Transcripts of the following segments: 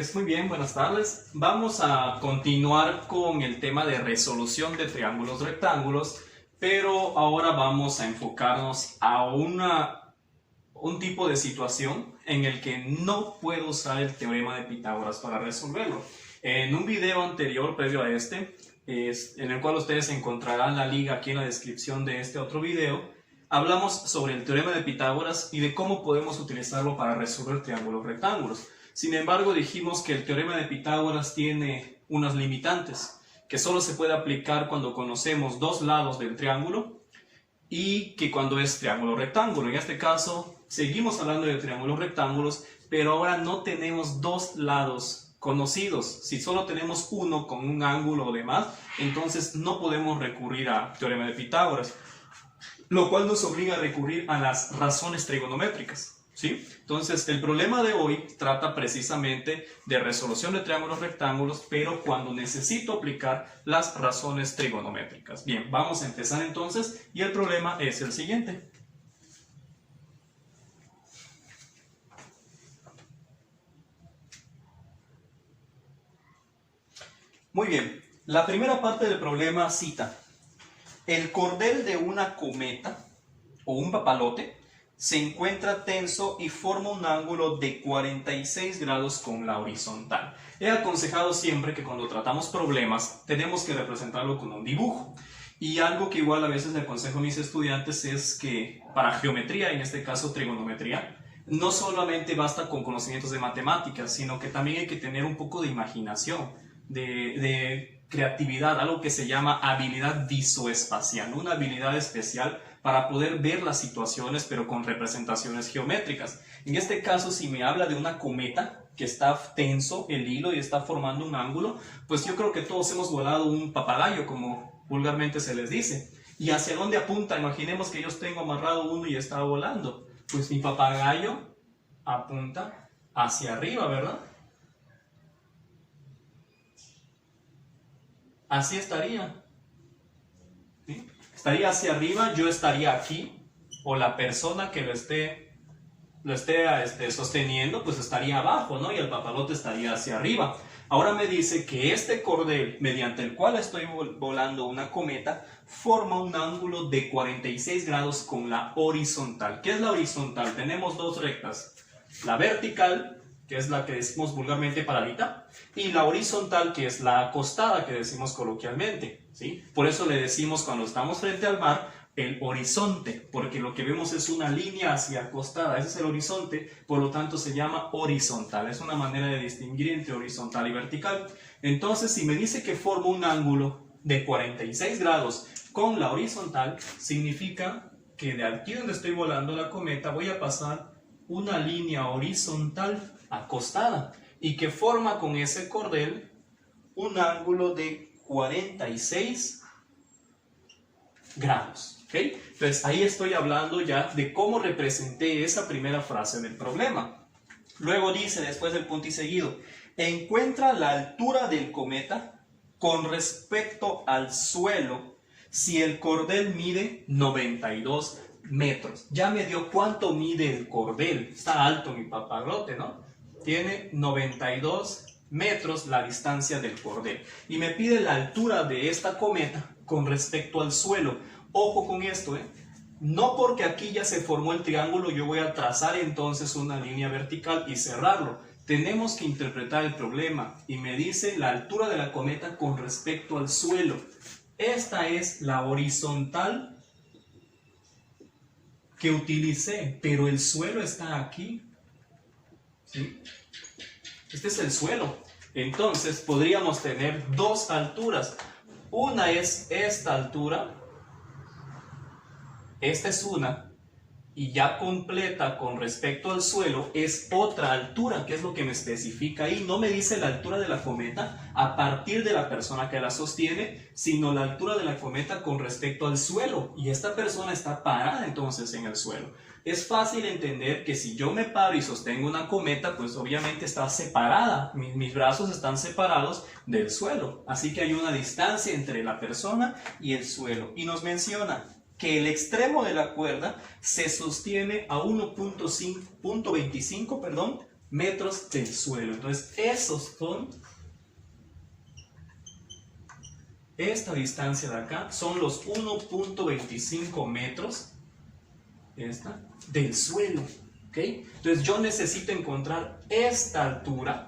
Pues muy bien, buenas tardes. Vamos a continuar con el tema de resolución de triángulos rectángulos, pero ahora vamos a enfocarnos a un tipo de situación en el que no puedo usar el teorema de Pitágoras para resolverlo. En un video anterior, previo a este, en el cual ustedes encontrarán la liga aquí en la descripción de este otro video, hablamos sobre el teorema de Pitágoras y de cómo podemos utilizarlo para resolver triángulos rectángulos. Sin embargo, dijimos que el teorema de Pitágoras tiene unas limitantes, que solo se puede aplicar cuando conocemos dos lados del triángulo y que cuando es triángulo rectángulo. En este caso, seguimos hablando de triángulos rectángulos, pero ahora no tenemos dos lados conocidos. Si solo tenemos uno con un ángulo o demás, entonces no podemos recurrir al teorema de Pitágoras, lo cual nos obliga a recurrir a las razones trigonométricas. ¿Sí? Entonces, el problema de hoy trata precisamente de resolución de triángulos rectángulos, pero cuando necesito aplicar las razones trigonométricas. Bien, vamos a empezar entonces y el problema es el siguiente. Muy bien, la primera parte del problema cita: el cordel de una cometa o un papalote se encuentra tenso y forma un ángulo de 46 grados con la horizontal. He aconsejado siempre que cuando tratamos problemas tenemos que representarlo con un dibujo. Y algo que igual a veces le aconsejo a mis estudiantes es que para geometría, en este caso trigonometría, no solamente basta con conocimientos de matemáticas, sino que también hay que tener un poco de imaginación, de creatividad, algo que se llama habilidad visoespacial, una habilidad especial para poder ver las situaciones pero con representaciones geométricas. En este caso, si me habla de una cometa que está tenso el hilo y está formando un ángulo, pues yo creo que todos hemos volado un papagayo, como vulgarmente se les dice. ¿Y hacia dónde apunta? Imaginemos que yo tengo amarrado uno y está volando. Pues mi papagayo apunta hacia arriba, ¿verdad? Así estaría. ¿Sí? Estaría hacia arriba, yo estaría aquí, o la persona que lo esté sosteniendo, pues estaría abajo, ¿no? Y el papalote estaría hacia arriba. Ahora me dice que este cordel, mediante el cual estoy volando una cometa, forma un ángulo de 46 grados con la horizontal. ¿Qué es la horizontal? Tenemos dos rectas, la vertical, que es la que decimos vulgarmente paradita, y la horizontal, que es la acostada, que decimos coloquialmente, ¿sí? Por eso le decimos, cuando estamos frente al mar, el horizonte, porque lo que vemos es una línea hacia acostada, ese es el horizonte, por lo tanto se llama horizontal. Es una manera de distinguir entre horizontal y vertical. Entonces, si me dice que forma un ángulo de 46 grados con la horizontal, significa que de aquí donde estoy volando la cometa voy a pasar una línea horizontal acostada y que forma con ese cordel un ángulo de 46 grados. ¿Okay? Entonces ahí estoy hablando ya de cómo representé esa primera frase del problema. Luego dice, después del punto y seguido, encuentra la altura del cometa con respecto al suelo si el cordel mide 92 metros. Ya me dio cuánto mide el cordel. Está alto mi papalote, ¿no? Tiene 92 metros la distancia del cordel. Y me pide la altura de esta cometa con respecto al suelo. Ojo con esto, ¿eh? No porque aquí ya se formó el triángulo yo voy a trazar entonces una línea vertical y cerrarlo. Tenemos que interpretar el problema y me dice la altura de la cometa con respecto al suelo. Esta es la horizontal que utilicé, pero el suelo está aquí. ¿Sí? Este es el suelo. Entonces podríamos tener dos alturas. Una es esta altura. Esta es una. Y ya completa con respecto al suelo es otra altura, que es lo que me especifica ahí. No me dice la altura de la cometa a partir de la persona que la sostiene, sino la altura de la cometa con respecto al suelo. Y esta persona está parada entonces en el suelo. Es fácil entender que si yo me paro y sostengo una cometa, pues obviamente está separada. Mis brazos están separados del suelo. Así que hay una distancia entre la persona y el suelo. Y nos menciona que el extremo de la cuerda se sostiene a 1.25 metros del suelo. Entonces, esos son, esta distancia de acá son los 1.25 metros del suelo. ¿Okay? Entonces, yo necesito encontrar esta altura,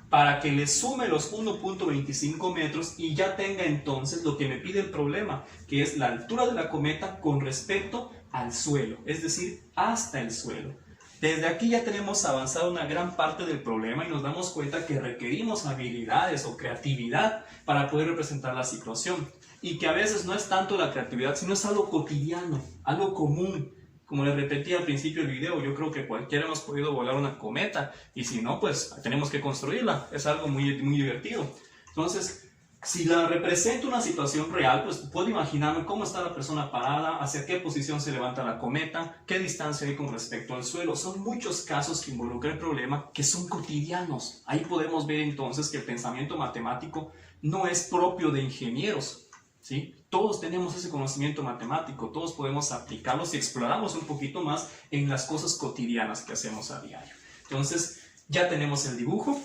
para que le sume los 1.25 metros y ya tenga entonces lo que me pide el problema, que es la altura de la cometa con respecto al suelo, es decir, hasta el suelo. Desde aquí ya tenemos avanzado una gran parte del problema y nos damos cuenta que requerimos habilidades o creatividad para poder representar la situación. Y que a veces no es tanto la creatividad, sino es algo cotidiano, algo común. Como les repetí al principio del video, yo creo que cualquiera hemos podido volar una cometa y si no, pues tenemos que construirla. Es algo muy, muy divertido. Entonces, si la represento una situación real, pues puedo imaginarme cómo está la persona parada, hacia qué posición se levanta la cometa, qué distancia hay con respecto al suelo. Son muchos casos que involucran el problema que son cotidianos. Ahí podemos ver entonces que el pensamiento matemático no es propio de ingenieros. ¿Sí? Todos tenemos ese conocimiento matemático, todos podemos aplicarlo si exploramos un poquito más en las cosas cotidianas que hacemos a diario. Entonces, ya tenemos el dibujo.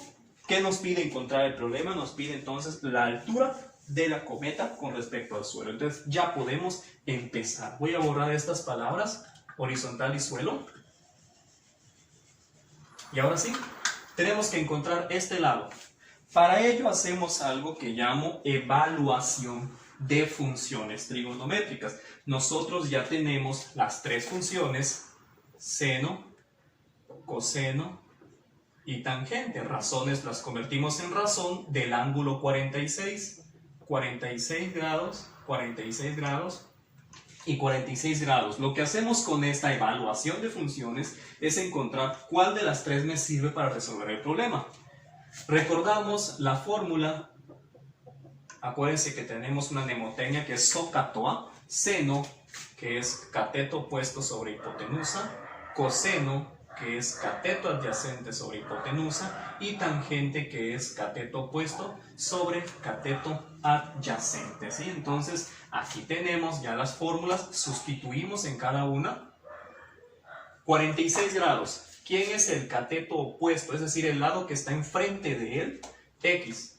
¿Qué nos pide encontrar el problema? Nos pide entonces la altura de la cometa con respecto al suelo. Entonces, ya podemos empezar. Voy a borrar estas palabras, horizontal y suelo. Y ahora sí, tenemos que encontrar este lado. Para ello hacemos algo que llamo evaluación de funciones trigonométricas. Nosotros ya tenemos las tres funciones, seno, coseno y tangente. Razones las convertimos en razón del ángulo 46, 46 grados, 46 grados y 46 grados. Lo que hacemos con esta evaluación de funciones es encontrar cuál de las tres me sirve para resolver el problema. Recordamos la fórmula. Acuérdense que tenemos una mnemotecnia que es SOHCAHTOA, seno, que es cateto opuesto sobre hipotenusa, coseno, que es cateto adyacente sobre hipotenusa, y tangente, que es cateto opuesto sobre cateto adyacente. ¿Sí? Entonces, aquí tenemos ya las fórmulas, sustituimos en cada una. 46 grados. ¿Quién es el cateto opuesto? Es decir, el lado que está enfrente de él, X.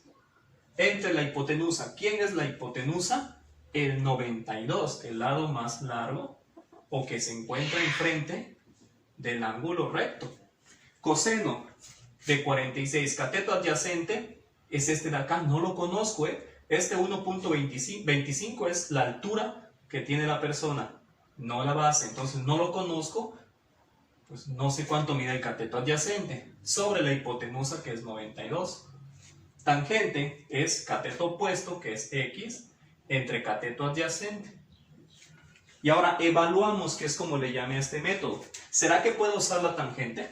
Entre la hipotenusa, ¿quién es la hipotenusa? El 92, el lado más largo o que se encuentra enfrente del ángulo recto. Coseno de 46, cateto adyacente, es este de acá, no lo conozco, Este 1.25 es la altura que tiene la persona, no la base, entonces no lo conozco, pues no sé cuánto mide el cateto adyacente, sobre la hipotenusa que es 92. Tangente es cateto opuesto, que es X, entre cateto adyacente. Y ahora evaluamos, que es como le llame a este método. ¿Será que puedo usar la tangente?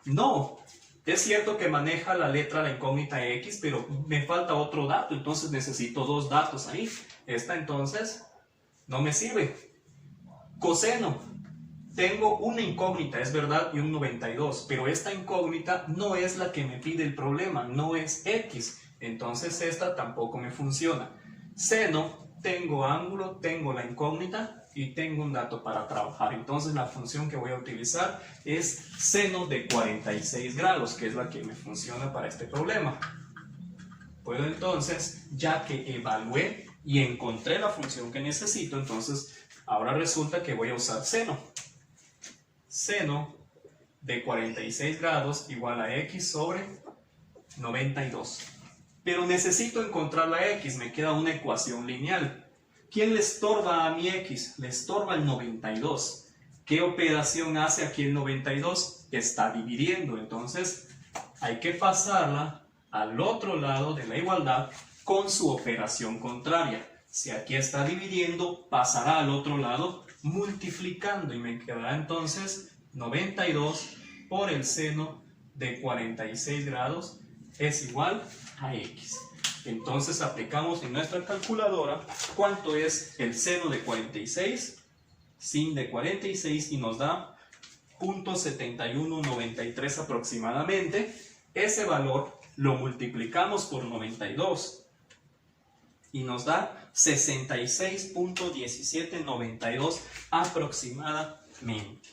No. Es cierto que maneja la letra, la incógnita X, pero me falta otro dato, entonces necesito dos datos ahí. Esta entonces no me sirve. Coseno. Tengo una incógnita, es verdad, y un 92, pero esta incógnita no es la que me pide el problema, no es X, entonces esta tampoco me funciona. Seno, tengo ángulo, tengo la incógnita y tengo un dato para trabajar, entonces la función que voy a utilizar es seno de 46 grados, que es la que me funciona para este problema. Puedo entonces, ya que evalué y encontré la función que necesito, entonces ahora resulta que voy a usar seno. Seno de 46 grados igual a X sobre 92. Pero necesito encontrar la X, me queda una ecuación lineal. ¿Quién le estorba a mi X? Le estorba el 92. ¿Qué operación hace aquí el 92? Está dividiendo, entonces hay que pasarla al otro lado de la igualdad con su operación contraria. Si aquí está dividiendo, pasará al otro lado multiplicando y me quedará entonces 92 por el seno de 46 grados es igual a X. Entonces aplicamos en nuestra calculadora cuánto es el seno de 46 sin de 46 y nos da 0.7193 aproximadamente. Ese valor lo multiplicamos por 92 y nos da 66.1792 aproximadamente.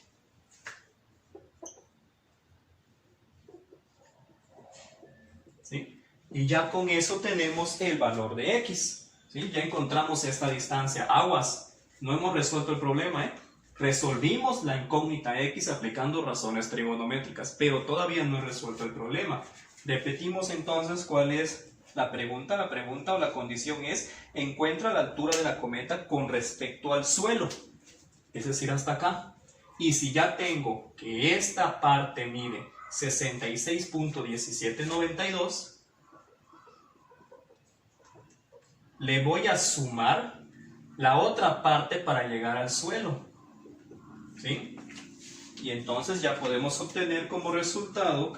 Y ya con eso tenemos el valor de x, ¿sí? Ya encontramos esta distancia. Aguas, no hemos resuelto el problema, ¿eh? Resolvimos la incógnita x aplicando razones trigonométricas, pero todavía no he resuelto el problema. Repetimos entonces cuál es la pregunta. La pregunta o la condición es: encuentra la altura de la cometa con respecto al suelo, es decir, hasta acá. Y si ya tengo que esta parte mide 66.1792, le voy a sumar la otra parte para llegar al suelo, ¿sí? Y entonces ya podemos obtener como resultado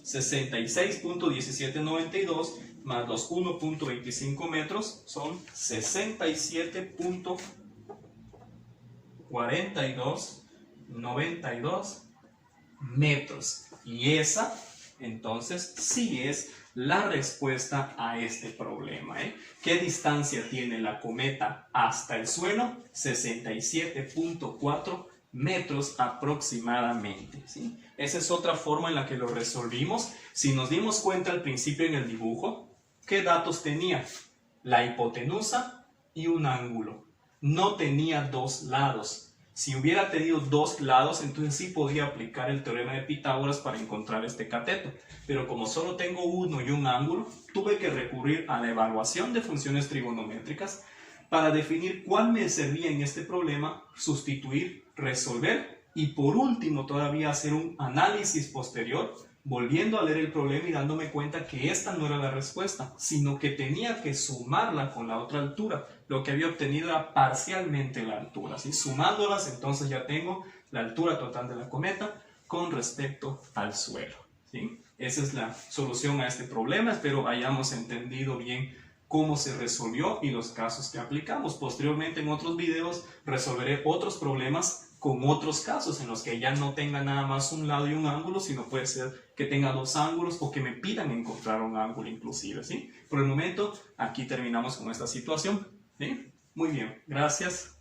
66.1792 más los 1.25 metros son 67.4292 metros. Y esa, entonces, sí es la respuesta a este problema, ¿eh? ¿Qué distancia tiene la cometa hasta el suelo? 67.4 metros aproximadamente, ¿sí? Esa es otra forma en la que lo resolvimos. Si nos dimos cuenta al principio en el dibujo, ¿qué datos tenía? La hipotenusa y un ángulo. No tenía dos lados. Si hubiera tenido dos lados, entonces sí podía aplicar el teorema de Pitágoras para encontrar este cateto. Pero como solo tengo uno y un ángulo, tuve que recurrir a la evaluación de funciones trigonométricas para definir cuál me servía en este problema, sustituir, resolver y por último todavía hacer un análisis posterior, volviendo a leer el problema y dándome cuenta que esta no era la respuesta, sino que tenía que sumarla con la otra altura. Lo que había obtenido era parcialmente la altura, ¿sí? Sumándolas, entonces ya tengo la altura total de la cometa con respecto al suelo, ¿sí? Esa es la solución a este problema. Espero hayamos entendido bien cómo se resolvió y los casos que aplicamos. Posteriormente, en otros videos, resolveré otros problemas con otros casos en los que ya no tenga nada más un lado y un ángulo, sino puede ser que tenga dos ángulos o que me pidan encontrar un ángulo inclusive, ¿sí? Por el momento, aquí terminamos con esta situación, ¿sí? Muy bien, gracias.